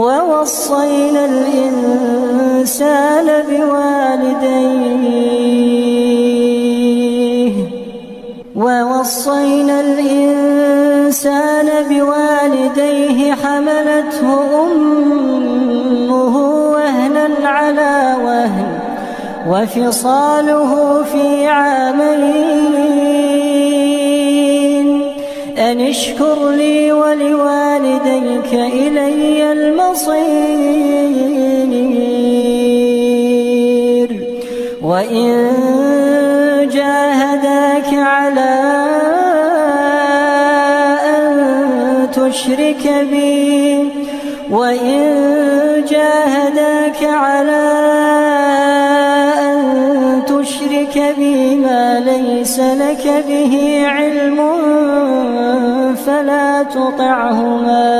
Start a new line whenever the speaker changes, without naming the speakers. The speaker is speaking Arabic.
ووصينا الإنسان بوالديه حملته أمه وهنا على وهن وفصاله في عامين أن اشكر لي ولوالديك إلي المصير وإن جاهداك على أن تشرك بي ما ليس لك به علم فلا تطعهما